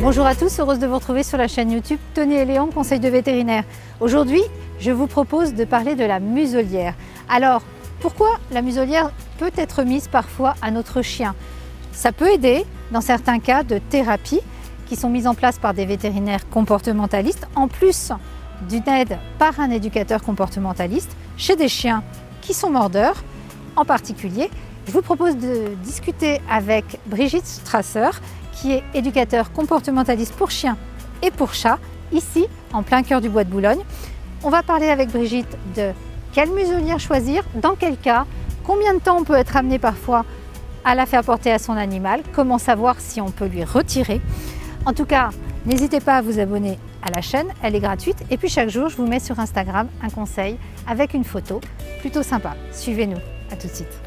Bonjour à tous, heureuse de vous retrouver sur la chaîne YouTube Tony et Léon, conseil de vétérinaire. Aujourd'hui, je vous propose de parler de la muselière. Alors, pourquoi la muselière peut être mise parfois à notre chien? Ça peut aider dans certains cas de thérapie qui sont mises en place par des vétérinaires comportementalistes, en plus d'une aide par un éducateur comportementaliste chez des chiens qui sont mordeurs. En particulier, je vous propose de discuter avec Brigitte Strasser, qui est éducateur comportementaliste pour chiens et pour chats, ici en plein cœur du bois de Boulogne. On va parler avec Brigitte de quelle muselière choisir, dans quel cas, combien de temps on peut être amené parfois à la faire porter à son animal, comment savoir si on peut lui retirer. En tout cas, n'hésitez pas à vous abonner à la chaîne, elle est gratuite. Et puis chaque jour, je vous mets sur Instagram un conseil avec une photo plutôt sympa. Suivez-nous, à tout de suite.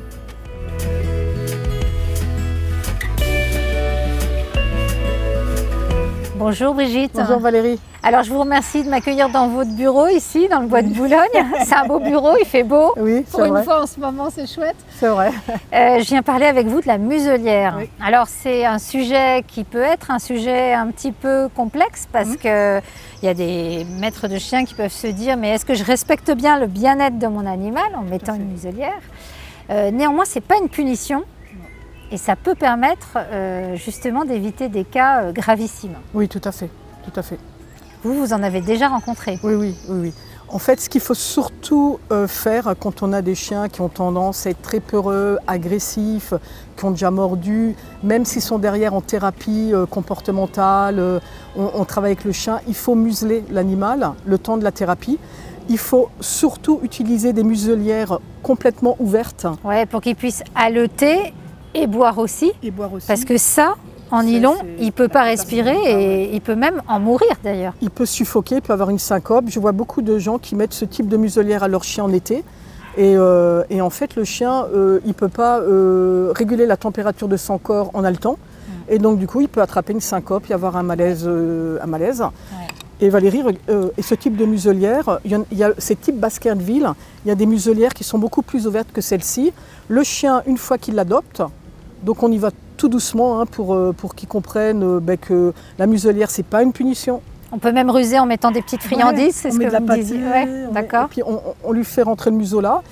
Bonjour Brigitte. Bonjour Valérie. Alors je vous remercie de m'accueillir dans votre bureau ici, dans le bois de Boulogne. C'est un beau bureau, il fait beau. Oui, pour une fois en ce moment, c'est chouette. C'est vrai. Je viens parler avec vous de la muselière. Oui. Alors c'est un sujet qui peut être un sujet un petit peu complexe parce que il y a des maîtres de chiens qui peuvent se dire mais est-ce que je respecte bien le bien-être de mon animal en mettant une muselière? Néanmoins, c'est pas une punition. Et ça peut permettre justement d'éviter des cas gravissimes. Oui, tout à fait, tout à fait. Vous en avez déjà rencontré? Oui. En fait, ce qu'il faut surtout faire quand on a des chiens qui ont tendance à être très peureux, agressifs, qui ont déjà mordu, même s'ils sont derrière en thérapie comportementale, on travaille avec le chien, il faut museler l'animal le temps de la thérapie. Il faut surtout utiliser des muselières complètement ouvertes. Ouais, pour qu'ils puissent haleter et boire aussi. Parce que ça, en nylon, il ne peut pas respirer et il peut même en mourir d'ailleurs. Il peut suffoquer, il peut avoir une syncope. Je vois beaucoup de gens qui mettent ce type de muselière à leur chien en été. Et en fait, le chien, il ne peut pas réguler la température de son corps en haletant. Et donc, du coup, il peut attraper une syncope et avoir un malaise. Ouais. Et Valérie, et ce type de muselière, il y a ces types Baskerville, il y a des muselières qui sont beaucoup plus ouvertes que celle-ci. Le chien, une fois qu'il l'adopte, donc on y va tout doucement hein, pour qu'ils comprennent que la muselière, ce n'est pas une punition. On peut même ruser en mettant des petites friandises, c'est ce que vous me disiez. Ouais, d'accord. Et puis on lui fait rentrer le museau là,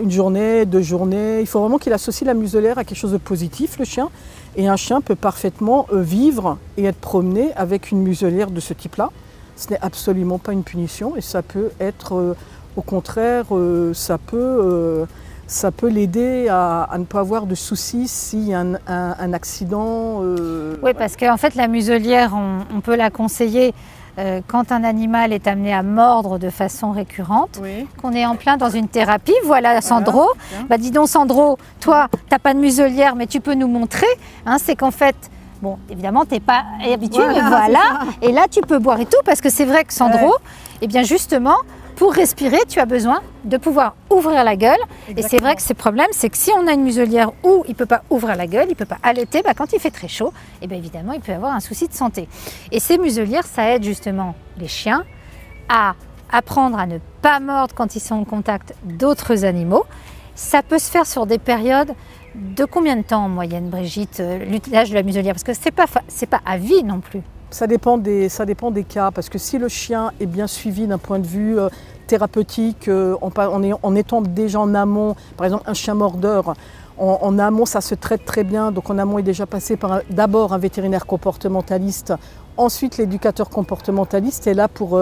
une journée, 2 journées. Il faut vraiment qu'il associe la muselière à quelque chose de positif, le chien. Et un chien peut parfaitement vivre et être promené avec une muselière de ce type-là. Ce n'est absolument pas une punition et ça peut être, au contraire, ça peut l'aider à ne pas avoir de soucis s'il y a un accident. Oui, parce qu'en fait, la muselière, on peut la conseiller quand un animal est amené à mordre de façon récurrente, qu'on est en plein dans une thérapie. Voilà Sandro. Bah, dis donc Sandro, toi, tu n'as pas de muselière, mais tu peux nous montrer. Hein, c'est qu'en fait, bon, évidemment, tu n'es pas habitué, mais voilà. Et là, tu peux boire et tout, parce que c'est vrai que Sandro, eh bien justement, pour respirer, tu as besoin de pouvoir ouvrir la gueule. Exactement. Et c'est vrai que ce problème, c'est que si on a une muselière où il ne peut pas ouvrir la gueule, il ne peut pas allaiter, bah, quand il fait très chaud, eh bien évidemment, il peut avoir un souci de santé. Et ces muselières, ça aide justement les chiens à apprendre à ne pas mordre quand ils sont en contact d'autres animaux. Ça peut se faire sur des périodes de combien de temps en moyenne, Brigitte, l'usage de la muselière? Parce que ce n'est pas à vie non plus. Ça dépend des cas, parce que si le chien est bien suivi d'un point de vue thérapeutique, en étant déjà en amont, par exemple un chien mordeur, en amont ça se traite très bien, donc en amont il est déjà passé par d'abord un vétérinaire comportementaliste, ensuite l'éducateur comportementaliste est là pour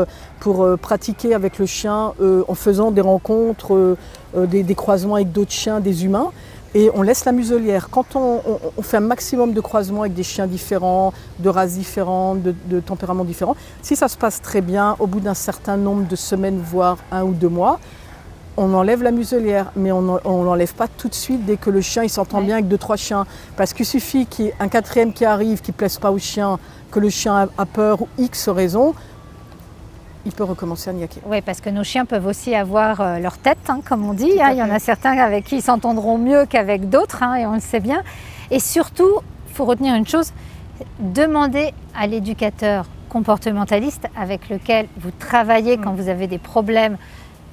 pratiquer avec le chien en faisant des rencontres, des croisements avec d'autres chiens, des humains. Et on laisse la muselière. Quand on fait un maximum de croisements avec des chiens différents, de races différentes, de tempéraments différents, si ça se passe très bien, au bout d'un certain nombre de semaines, voire 1 ou 2 mois, on enlève la muselière, mais on ne l'enlève pas tout de suite dès que le chien s'entend bien avec 2-3 chiens. Parce qu'il suffit qu'il y ait un 4e qui arrive, qui ne plaise pas au chien, que le chien a peur ou X raison, il peut recommencer à niaquer. Oui, parce que nos chiens peuvent aussi avoir leur tête, hein, comme on dit. Hein. Il y en a certains avec qui ils s'entendront mieux qu'avec d'autres, hein, et on le sait bien. Et surtout, il faut retenir une chose, demandez à l'éducateur comportementaliste avec lequel vous travaillez quand vous avez des problèmes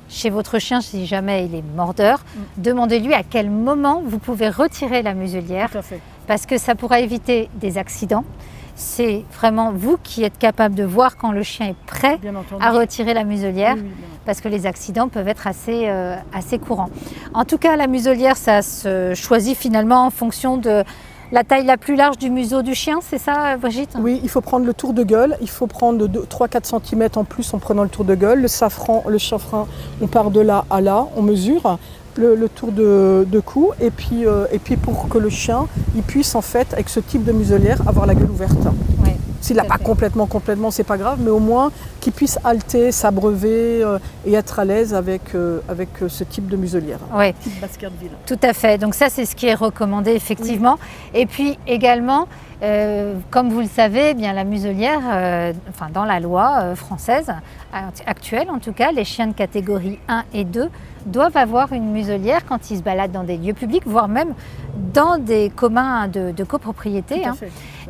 chez votre chien, si jamais il est mordeur, demandez-lui à quel moment vous pouvez retirer la muselière, parce que ça pourra éviter des accidents. c'est vraiment vous qui êtes capable de voir quand le chien est prêt à retirer la muselière, parce que les accidents peuvent être assez courants. En tout cas, la muselière, ça se choisit finalement en fonction de la taille la plus large du museau du chien, c'est ça Brigitte? Oui, il faut prendre le tour de gueule, il faut prendre 3-4 cm en plus en prenant le tour de gueule. Le safran, le chanfrein, on part de là à là, on mesure le tour de cou et puis pour que le chien il puisse en fait, avec ce type de muselière, avoir la gueule ouverte. Oui, s'il n'a pas complètement, c'est pas grave, mais au moins qu'il puisse halter, s'abreuver et être à l'aise avec ce type de muselière. Oui, type Baskerville. Tout à fait. Donc ça, c'est ce qui est recommandé effectivement. Oui. Et puis également, comme vous le savez, eh bien, la muselière, dans la loi française actuelle en tout cas, les chiens de catégorie 1 et 2 doivent avoir une muselière quand ils se baladent dans des lieux publics, voire même dans des communs de copropriété. Hein.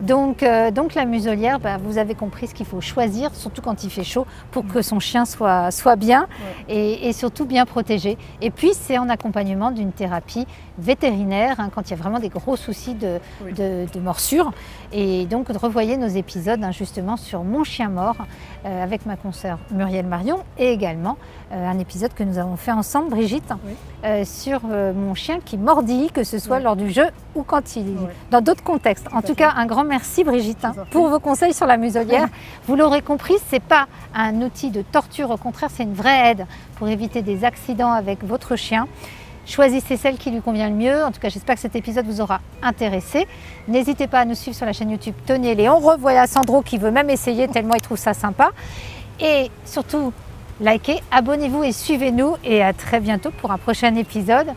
Donc la muselière, vous avez compris ce qu'il faut choisir, surtout quand il fait chaud, pour que son chien soit bien et surtout bien protégé. Et puis c'est en accompagnement d'une thérapie vétérinaire, hein, quand il y a vraiment des gros soucis de morsure. Et donc revoyez nos épisodes justement sur Mon chien mort avec ma consoeur Muriel Marion et également un épisode que nous avons fait ensemble, Brigitte, sur mon chien qui mordit, que ce soit lors du jeu ou quand il dans d'autres contextes. En tout cas, un grand merci Brigitte pour vos conseils sur la muselière. Vous l'aurez compris, ce n'est pas un outil de torture, au contraire, c'est une vraie aide pour éviter des accidents avec votre chien. Choisissez celle qui lui convient le mieux. En tout cas, j'espère que cet épisode vous aura intéressé. N'hésitez pas à nous suivre sur la chaîne YouTube Tony et Léon. Revoilà Sandro qui veut même essayer tellement il trouve ça sympa. Et surtout, likez, abonnez-vous et suivez-nous. Et à très bientôt pour un prochain épisode.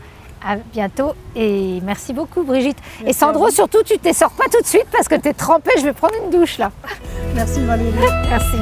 À bientôt et merci beaucoup Brigitte. Merci et Sandro, surtout, tu ne sors pas tout de suite parce que tu es trempée. Je vais prendre une douche là. Merci Valérie. Merci.